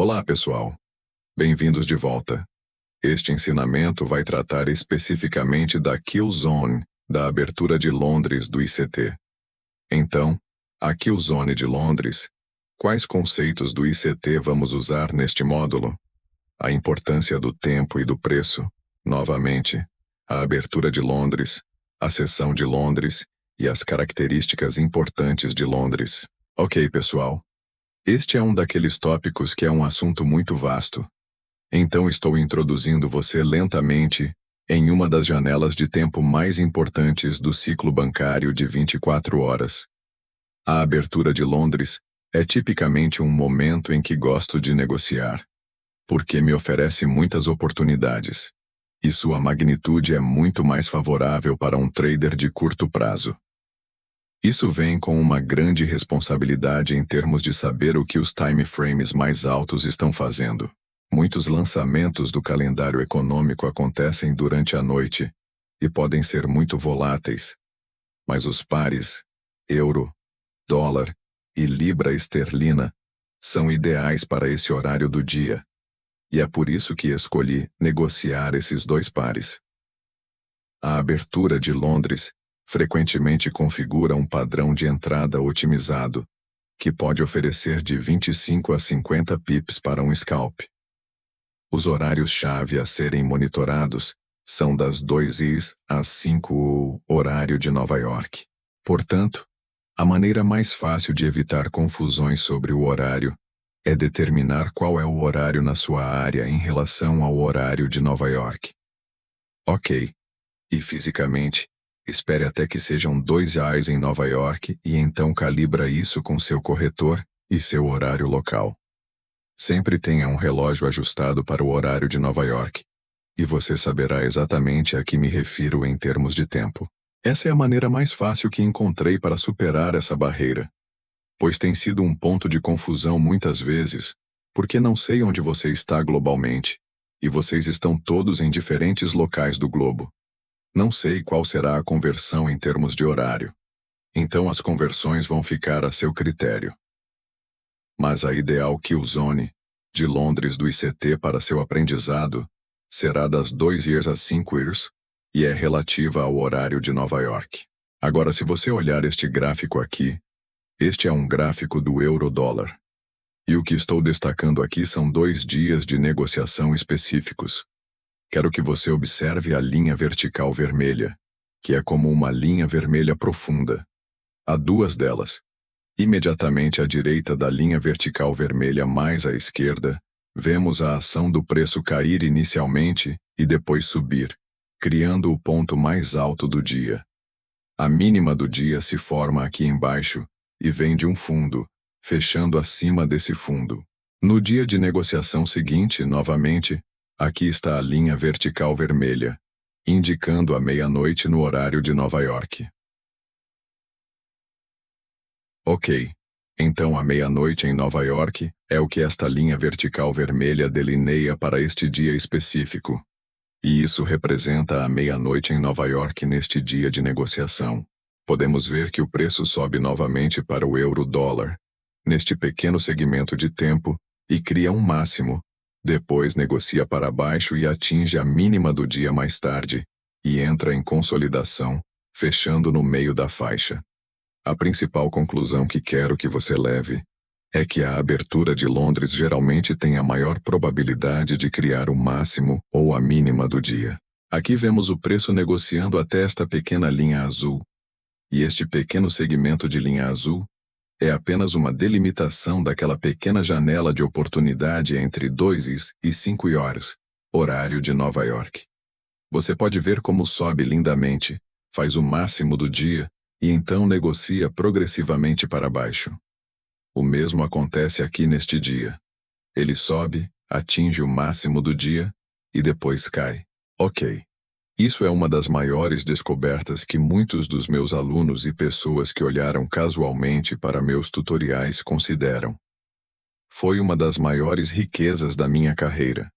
Olá, pessoal. Bem-vindos de volta. Este ensinamento vai tratar especificamente da Kill Zone, da abertura de Londres do ICT. Então, a Kill Zone de Londres. Quais conceitos do ICT vamos usar neste módulo? A importância do tempo e do preço, novamente, a abertura de Londres, a seção de Londres e as características importantes de Londres. Ok, pessoal. Este é um daqueles tópicos que é um assunto muito vasto. Então estou introduzindo você lentamente em uma das janelas de tempo mais importantes do ciclo bancário de 24 horas. A abertura de Londres é tipicamente um momento em que gosto de negociar, porque me oferece muitas oportunidades, e sua magnitude é muito mais favorável para um trader de curto prazo. Isso vem com uma grande responsabilidade em termos de saber o que os time frames mais altos estão fazendo. Muitos lançamentos do calendário econômico acontecem durante a noite e podem ser muito voláteis. Mas os pares, euro, dólar e libra esterlina, são ideais para esse horário do dia. E é por isso que escolhi negociar esses dois pares. A abertura de Londres frequentemente configura um padrão de entrada otimizado, que pode oferecer de 25 a 50 pips para um scalp. Os horários-chave a serem monitorados são das 2 às 5 horário de Nova York. Portanto, a maneira mais fácil de evitar confusões sobre o horário é determinar qual é o horário na sua área em relação ao horário de Nova York. Ok. E fisicamente, espere até que sejam 2 eyes em Nova York e então calibra isso com seu corretor e seu horário local. Sempre tenha um relógio ajustado para o horário de Nova York, e você saberá exatamente a que me refiro em termos de tempo. Essa é a maneira mais fácil que encontrei para superar essa barreira, pois tem sido um ponto de confusão muitas vezes, porque não sei onde você está globalmente, e vocês estão todos em diferentes locais do globo. Não sei qual será a conversão em termos de horário. Então as conversões vão ficar a seu critério. Mas a ideal Kill Zone de Londres do ICT para seu aprendizado será das 2 years às 5 years e é relativa ao horário de Nova York. Agora, se você olhar este gráfico aqui, este é um gráfico do euro-dólar. E o que estou destacando aqui são 2 dias de negociação específicos. Quero que você observe a linha vertical vermelha, que é como uma linha vermelha profunda. Há 2 delas. Imediatamente à direita da linha vertical vermelha mais à esquerda, vemos a ação do preço cair inicialmente e depois subir, criando o ponto mais alto do dia. A mínima do dia se forma aqui embaixo e vem de um fundo, fechando acima desse fundo. No dia de negociação seguinte, novamente, aqui está a linha vertical vermelha, indicando a meia-noite no horário de Nova York. Ok, então a meia-noite em Nova York é o que esta linha vertical vermelha delineia para este dia específico. E isso representa a meia-noite em Nova York neste dia de negociação. Podemos ver que o preço sobe novamente para o euro-dólar, neste pequeno segmento de tempo, e cria um máximo, depois negocia para baixo e atinge a mínima do dia mais tarde, e entra em consolidação, fechando no meio da faixa. A principal conclusão que quero que você leve é que a abertura de Londres geralmente tem a maior probabilidade de criar o máximo ou a mínima do dia. Aqui vemos o preço negociando até esta pequena linha azul. E este pequeno segmento de linha azul é apenas uma delimitação daquela pequena janela de oportunidade entre 2 e 5 horas, horário de Nova York. Você pode ver como sobe lindamente, faz o máximo do dia, e então negocia progressivamente para baixo. O mesmo acontece aqui neste dia. Ele sobe, atinge o máximo do dia, e depois cai. Ok. Isso é uma das maiores descobertas que muitos dos meus alunos e pessoas que olharam casualmente para meus tutoriais consideram. Foi uma das maiores riquezas da minha carreira.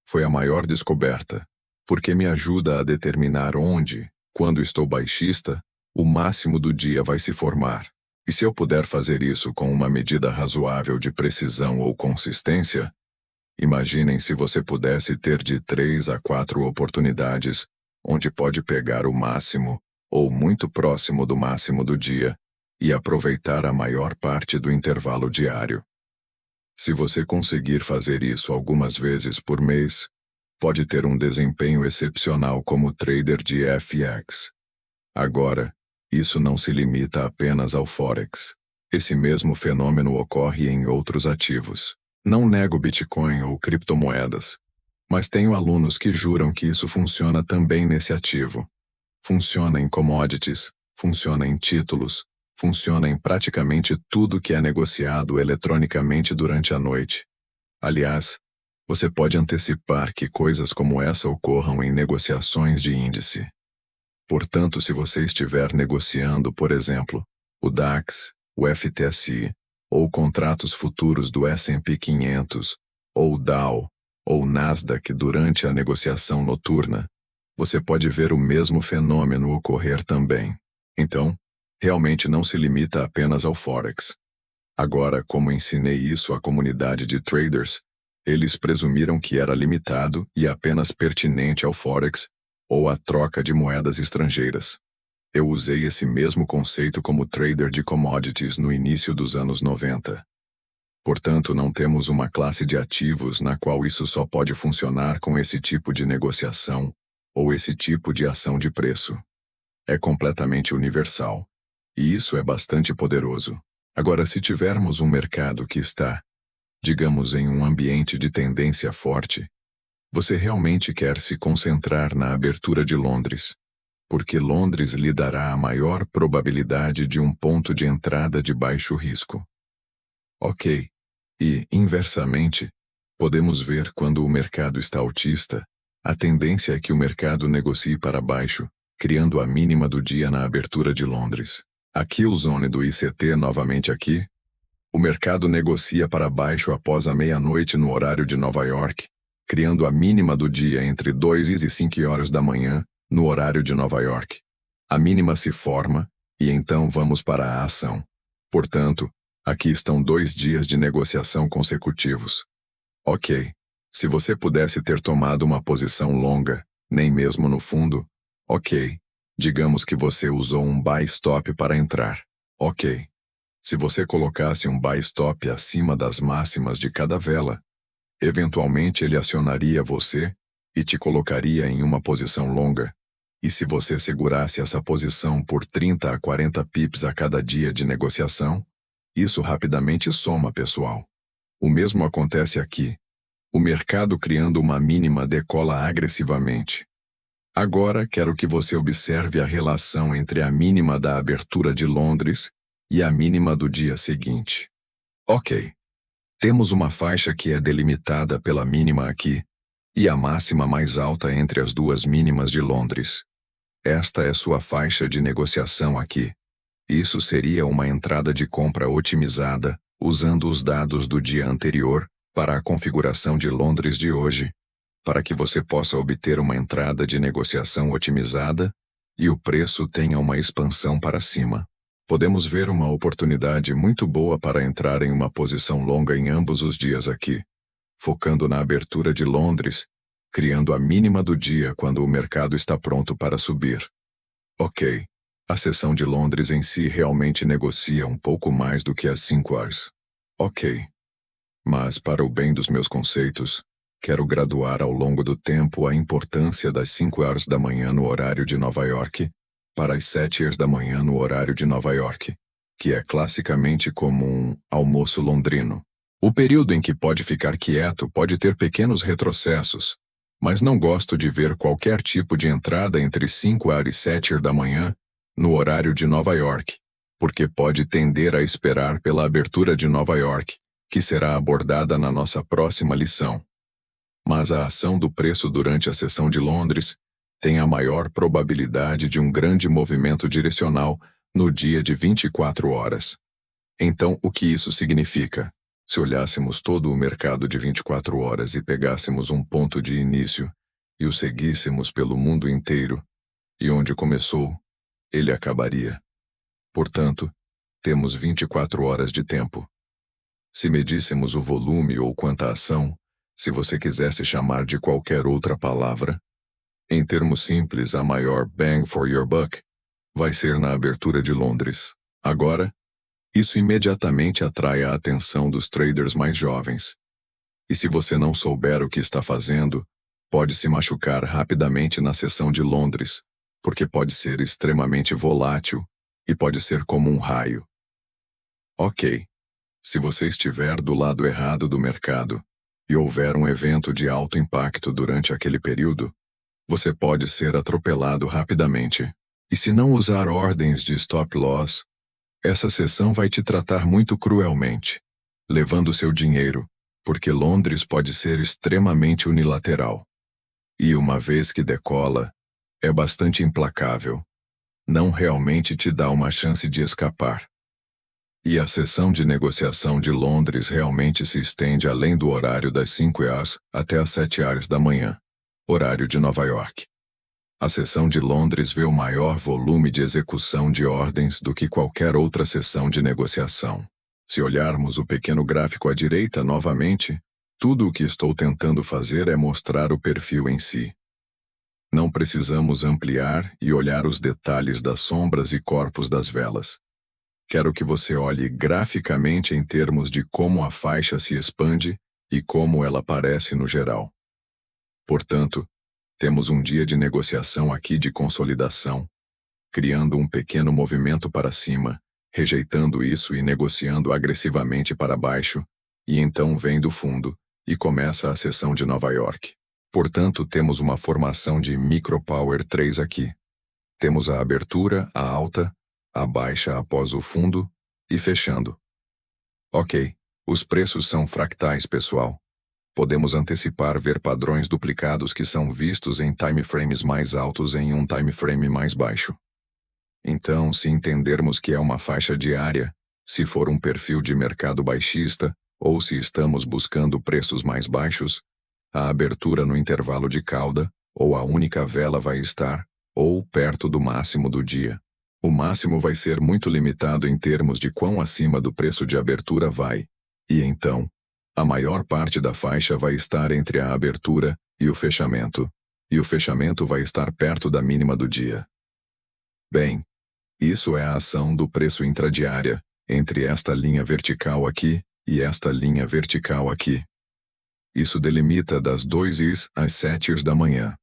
Foi a maior descoberta, porque me ajuda a determinar onde, quando estou baixista, o máximo do dia vai se formar. E se eu puder fazer isso com uma medida razoável de precisão ou consistência, Imaginem se você pudesse ter de 3 a 4 oportunidades, onde pode pegar o máximo, ou muito próximo do máximo do dia, e aproveitar a maior parte do intervalo diário. Se você conseguir fazer isso algumas vezes por mês, pode ter um desempenho excepcional como trader de FX. Agora, isso não se limita apenas ao Forex. Esse mesmo fenômeno ocorre em outros ativos. Não nego Bitcoin ou criptomoedas, mas tenho alunos que juram que isso funciona também nesse ativo. Funciona em commodities, funciona em títulos, funciona em praticamente tudo que é negociado eletronicamente durante a noite. Aliás, você pode antecipar que coisas como essa ocorram em negociações de índice. Portanto, se você estiver negociando, por exemplo, o DAX, o FTSE, ou contratos futuros do S&P 500, ou o Dow, ou o Nasdaq durante a negociação noturna, você pode ver o mesmo fenômeno ocorrer também. Então, realmente não se limita apenas ao Forex. Agora, como ensinei isso à comunidade de traders, eles presumiram que era limitado e apenas pertinente ao Forex ou à troca de moedas estrangeiras. Eu usei esse mesmo conceito como trader de commodities no início dos anos 90. Portanto, não temos uma classe de ativos na qual isso só pode funcionar com esse tipo de negociação ou esse tipo de ação de preço. É completamente universal. E isso é bastante poderoso. Agora, se tivermos um mercado que está, digamos, em um ambiente de tendência forte, você realmente quer se concentrar na abertura de Londres, porque Londres lhe dará a maior probabilidade de um ponto de entrada de baixo risco. Ok. E, inversamente, podemos ver quando o mercado está altista, a tendência é que o mercado negocie para baixo, criando a mínima do dia na abertura de Londres. A kill zone do ICT novamente aqui. O mercado negocia para baixo após a meia-noite no horário de Nova York, criando a mínima do dia entre 2 e 5 horas da manhã, no horário de Nova York. A mínima se forma, e então vamos para a ação. Portanto, aqui estão 2 dias de negociação consecutivos. Ok. Se você pudesse ter tomado uma posição longa, nem mesmo no fundo, ok. Digamos que você usou um buy stop para entrar. Ok. Se você colocasse um buy stop acima das máximas de cada vela, eventualmente ele acionaria você e te colocaria em uma posição longa. E se você segurasse essa posição por 30 a 40 pips a cada dia de negociação, isso rapidamente soma, pessoal. O mesmo acontece aqui. O mercado criando uma mínima decola agressivamente. Agora quero que você observe a relação entre a mínima da abertura de Londres e a mínima do dia seguinte. Ok. Temos uma faixa que é delimitada pela mínima aqui, e a máxima mais alta entre as duas mínimas de Londres. Esta é sua faixa de negociação aqui. Isso seria uma entrada de compra otimizada, usando os dados do dia anterior, para a configuração de Londres de hoje, para que você possa obter uma entrada de negociação otimizada e o preço tenha uma expansão para cima. Podemos ver uma oportunidade muito boa para entrar em uma posição longa em ambos os dias aqui, focando na abertura de Londres, criando a mínima do dia quando o mercado está pronto para subir. Ok. A sessão de Londres em si realmente negocia um pouco mais do que as 5 horas. Ok. Mas, para o bem dos meus conceitos, quero graduar ao longo do tempo a importância das 5 horas da manhã no horário de Nova York para as 7 horas da manhã no horário de Nova York, que é classicamente como um almoço londrino. O período em que pode ficar quieto pode ter pequenos retrocessos, mas não gosto de ver qualquer tipo de entrada entre 5 horas e 7 horas da manhã no horário de Nova York, porque pode tender a esperar pela abertura de Nova York, que será abordada na nossa próxima lição. Mas a ação do preço durante a sessão de Londres tem a maior probabilidade de um grande movimento direcional no dia de 24 horas. Então, o que isso significa? Se olhássemos todo o mercado de 24 horas e pegássemos um ponto de início e o seguíssemos pelo mundo inteiro, e onde começou, ele acabaria. Portanto, temos 24 horas de tempo. Se medíssemos o volume ou quanta ação, Se você quisesse chamar de qualquer outra palavra, em termos simples, a maior bang for your buck vai ser na abertura de Londres. Agora, isso imediatamente atrai a atenção dos traders mais jovens. E se você não souber o que está fazendo, pode se machucar rapidamente na sessão de Londres, porque pode ser extremamente volátil e pode ser como um raio. Ok. Se você estiver do lado errado do mercado e houver um evento de alto impacto durante aquele período, você pode ser atropelado rapidamente. E se não usar ordens de stop loss, essa sessão vai te tratar muito cruelmente, levando seu dinheiro, porque Londres pode ser extremamente unilateral. E uma vez que decola, é bastante implacável. Não realmente te dá uma chance de escapar. E a sessão de negociação de Londres realmente se estende além do horário das 5 horas até as 7 horas da manhã, horário de Nova York. A sessão de Londres vê o maior volume de execução de ordens do que qualquer outra sessão de negociação. Se olharmos o pequeno gráfico à direita novamente, tudo o que estou tentando fazer é mostrar o perfil em si. Não precisamos ampliar e olhar os detalhes das sombras e corpos das velas. Quero que você olhe graficamente em termos de como a faixa se expande e como ela aparece no geral. Portanto, temos um dia de negociação aqui de consolidação, criando um pequeno movimento para cima, rejeitando isso e negociando agressivamente para baixo, e então vem do fundo e começa a sessão de Nova York. Portanto, temos uma formação de Micro Power 3 aqui. Temos a abertura, a alta, a baixa após o fundo e fechando. Ok, os preços são fractais, pessoal. Podemos antecipar ver padrões duplicados que são vistos em timeframes mais altos em um timeframe mais baixo. Então, se entendermos que é uma faixa diária, se for um perfil de mercado baixista, ou se estamos buscando preços mais baixos, a abertura no intervalo de cauda, ou a única vela vai estar, ou perto do máximo do dia. O máximo vai ser muito limitado em termos de quão acima do preço de abertura vai, e então, a maior parte da faixa vai estar entre a abertura e o fechamento vai estar perto da mínima do dia. Bem, isso é a ação do preço intradiária, entre esta linha vertical aqui e esta linha vertical aqui. Isso delimita das 2 às 7 da manhã.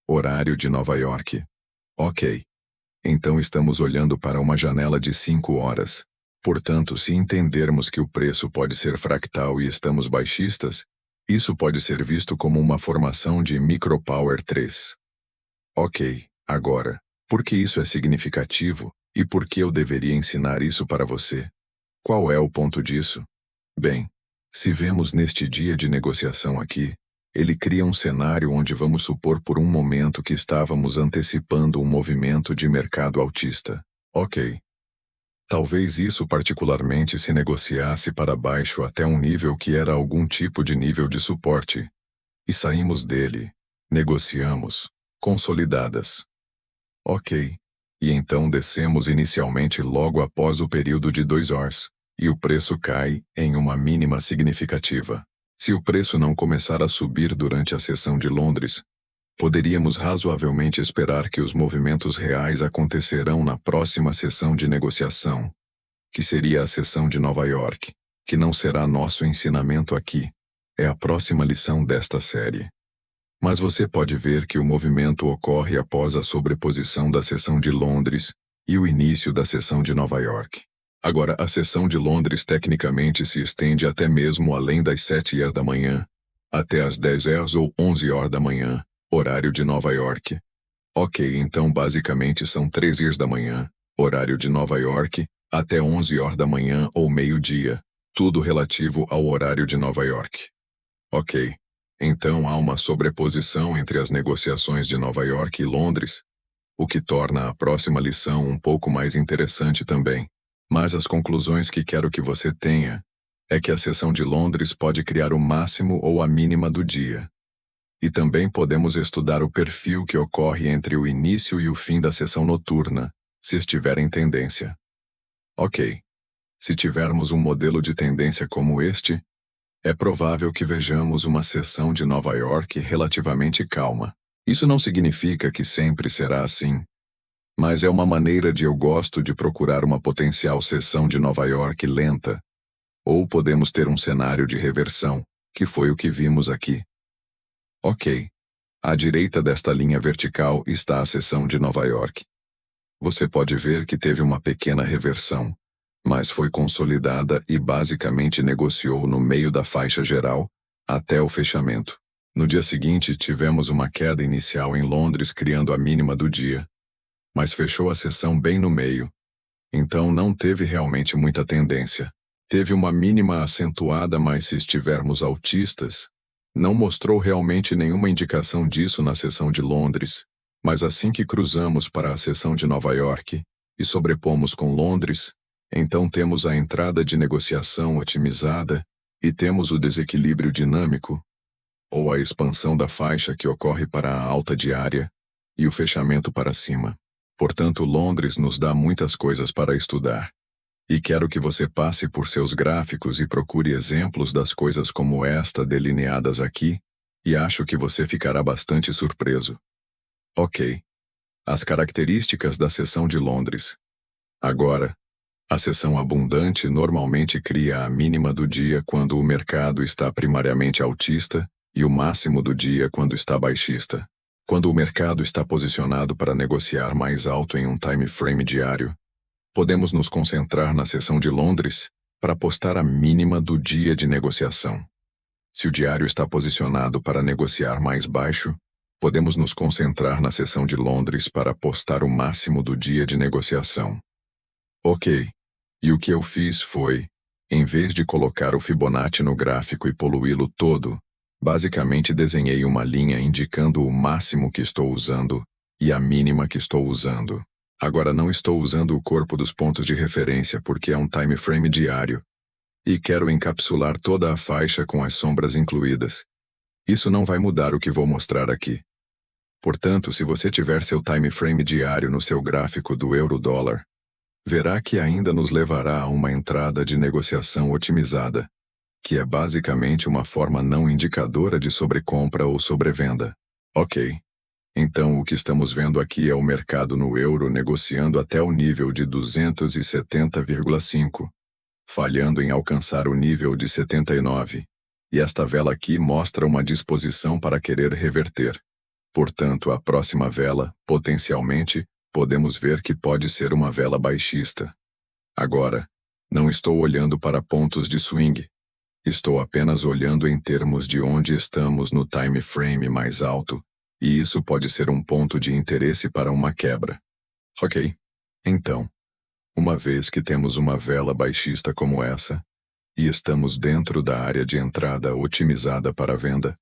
Horário de Nova York. Ok. Então estamos olhando para uma janela de 5 horas. Portanto, se entendermos que o preço pode ser fractal e estamos baixistas, isso pode ser visto como uma formação de Micro Power 3. Ok, agora, por que isso é significativo e por que eu deveria ensinar isso para você? Qual é o ponto disso? Bem, se vemos neste dia de negociação aqui, ele cria um cenário onde vamos supor por um momento que estávamos antecipando um movimento de mercado altista. Ok. Talvez isso particularmente se negociasse para baixo até um nível que era algum tipo de nível de suporte. E saímos dele. Negociamos. Consolidadas. Ok. E então descemos inicialmente logo após o período de 2 horas, e o preço cai em uma mínima significativa. Se o preço não começar a subir durante a sessão de Londres, poderíamos razoavelmente esperar que os movimentos reais acontecerão na próxima sessão de negociação, que seria a sessão de Nova York, que não será nosso ensinamento aqui, é a próxima lição desta série. Mas você pode ver que o movimento ocorre após a sobreposição da sessão de Londres e o início da sessão de Nova York. Agora, a sessão de Londres tecnicamente se estende até mesmo além das 7 horas da manhã, até as 10 horas ou 11 horas da manhã, horário de Nova York. Ok, então basicamente são 3 horas da manhã, horário de Nova York, até 11 horas da manhã ou meio-dia, tudo relativo ao horário de Nova York. Ok, então há uma sobreposição entre as negociações de Nova York e Londres, o que torna a próxima lição um pouco mais interessante também. Mas as conclusões que quero que você tenha é que a sessão de Londres pode criar o máximo ou a mínima do dia. E também podemos estudar o perfil que ocorre entre o início e o fim da sessão noturna, se estiver em tendência. Ok. Se tivermos um modelo de tendência como este, É provável que vejamos uma sessão de Nova York relativamente calma. Isso não significa que sempre será assim, mas é uma maneira de eu gosto de procurar uma potencial sessão de Nova York lenta. Ou podemos ter um cenário de reversão, que foi o que vimos aqui. Ok. À direita desta linha vertical está a seção de Nova York. Você pode ver que teve uma pequena reversão, mas foi consolidada e basicamente negociou no meio da faixa geral, até o fechamento. No dia seguinte, tivemos uma queda inicial em Londres criando a mínima do dia, mas fechou a sessão bem no meio. Então não teve realmente muita tendência. Teve uma mínima acentuada, mas se estivermos altistas, não mostrou realmente nenhuma indicação disso na sessão de Londres, mas assim que cruzamos para a sessão de Nova York e sobrepomos com Londres, então temos a entrada de negociação otimizada e temos o desequilíbrio dinâmico, ou a expansão da faixa que ocorre para a alta diária e o fechamento para cima. Portanto, Londres nos dá muitas coisas para estudar. E quero que você passe por seus gráficos e procure exemplos das coisas como esta delineadas aqui, e acho que você ficará bastante surpreso. Ok. As características da seção de Londres. Agora, a seção abundante normalmente cria a mínima do dia quando o mercado está primariamente altista e o máximo do dia quando está baixista. Quando o mercado está posicionado para negociar mais alto em um time frame diário, podemos nos concentrar na seção de Londres para postar a mínima do dia de negociação. Se o diário está posicionado para negociar mais baixo, podemos nos concentrar na seção de Londres para postar o máximo do dia de negociação. Ok. E o que eu fiz foi, em vez de colocar o Fibonacci no gráfico e poluí-lo todo, basicamente desenhei uma linha indicando o máximo que estou usando e a mínima que estou usando. Agora não estou usando o corpo dos pontos de referência porque é um time frame diário, e quero encapsular toda a faixa com as sombras incluídas. Isso não vai mudar o que vou mostrar aqui. Portanto, se você tiver seu time frame diário no seu gráfico do euro-dólar, verá que ainda nos levará a uma entrada de negociação otimizada, que é basicamente uma forma não indicadora de sobrecompra ou sobrevenda. Ok. Então o que estamos vendo aqui é o mercado no euro negociando até o nível de 270,5, falhando em alcançar o nível de 79, e esta vela aqui mostra uma disposição para querer reverter. Portanto, a próxima vela, potencialmente, podemos ver que pode ser uma vela baixista. Agora, não estou olhando para pontos de swing. Estou apenas olhando em termos de onde estamos no time frame mais alto, e isso pode ser um ponto de interesse para uma quebra. Ok. Então, uma vez que temos uma vela baixista como essa, e estamos dentro da área de entrada otimizada para venda,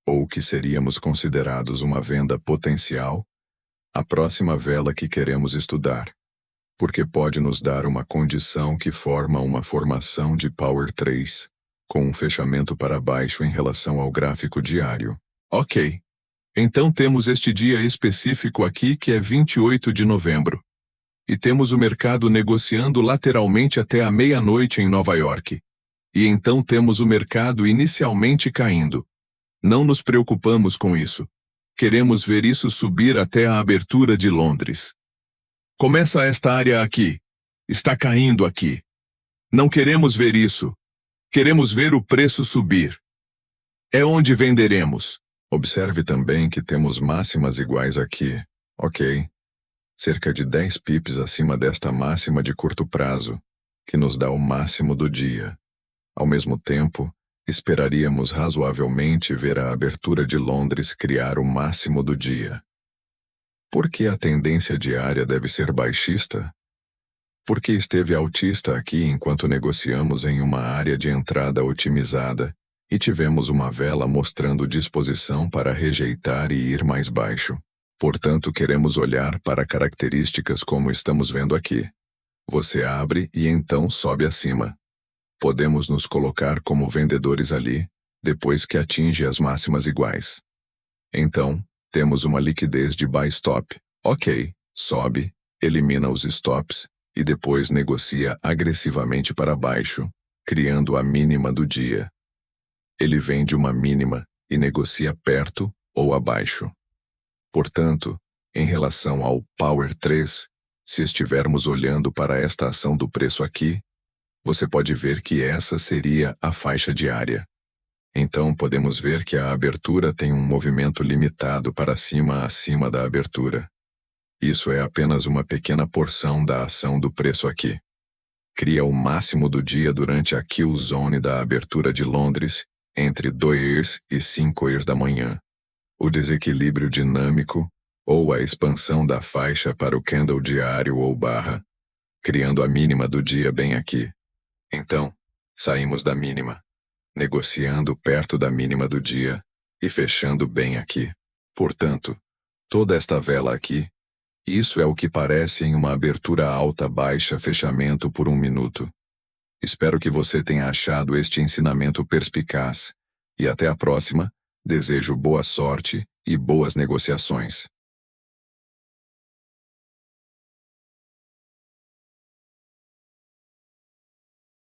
ou que seríamos considerados uma venda potencial, a próxima vela que queremos estudar, porque pode nos dar uma condição que forma uma formação de Power 3, com um fechamento para baixo em relação ao gráfico diário. Ok. Então temos este dia específico aqui que é 28 de novembro. E temos o mercado negociando lateralmente até a meia-noite em Nova York. E então temos o mercado inicialmente caindo. Não nos preocupamos com isso. Queremos ver isso subir até a abertura de Londres. Começa esta área aqui. Está caindo aqui. Não queremos ver isso. Queremos ver o preço subir. É onde venderemos. Observe também que temos máximas iguais aqui, ok? Cerca de 10 pips acima desta máxima de curto prazo, que nos dá o máximo do dia. Ao mesmo tempo, esperaríamos razoavelmente ver a abertura de Londres criar o máximo do dia. Por que a tendência diária deve ser baixista? Porque esteve altista aqui enquanto negociamos em uma área de entrada otimizada, e tivemos uma vela mostrando disposição para rejeitar e ir mais baixo. Portanto, queremos olhar para características como estamos vendo aqui. Você abre e então sobe acima. Podemos nos colocar como vendedores ali, depois que atinge as máximas iguais. Então, temos uma liquidez de buy stop. Ok, sobe, elimina os stops, e depois negocia agressivamente para baixo, criando a mínima do dia. Ele vem de uma mínima e negocia perto ou abaixo. Portanto, em relação ao Power 3, se estivermos olhando para esta ação do preço aqui, você pode ver que essa seria a faixa diária. Então podemos ver que a abertura tem um movimento limitado para cima acima da abertura. Isso é apenas uma pequena porção da ação do preço aqui. Cria o máximo do dia durante a kill zone da abertura de Londres, entre 2 e 5 da manhã. O desequilíbrio dinâmico, ou a expansão da faixa para o candle diário ou barra, criando a mínima do dia bem aqui. Então, saímos da mínima, negociando perto da mínima do dia e fechando bem aqui. Portanto, toda esta vela aqui, isso é o que parece em uma abertura alta-baixa fechamento por 1 minuto. Espero que você tenha achado este ensinamento perspicaz. E até a próxima, desejo boa sorte e boas negociações.